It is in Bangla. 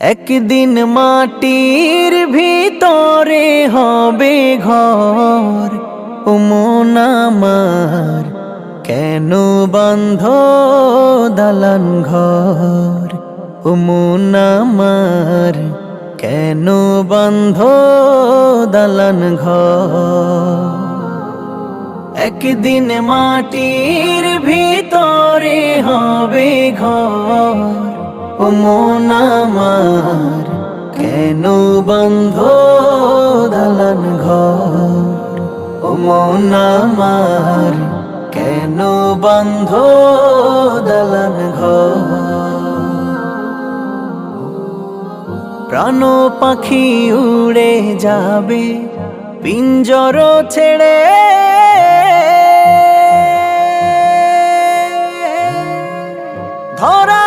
একদিন মাটির ভিতরে হবে ঘর, ও মন আমার কেন বন্ধ দালান ঘর, ও মন আমার কেন বন্ধ দালান ঘর। একদিন মাটির ভিতরে হবে ঘর, ও মন আমার কেন বন্ধ দালান ঘর, ও মন আমার কেন বন্ধ দালান ঘর। প্রাণ পাখি উড়ে যাবে পিঞ্জর ছেড়ে, ধরা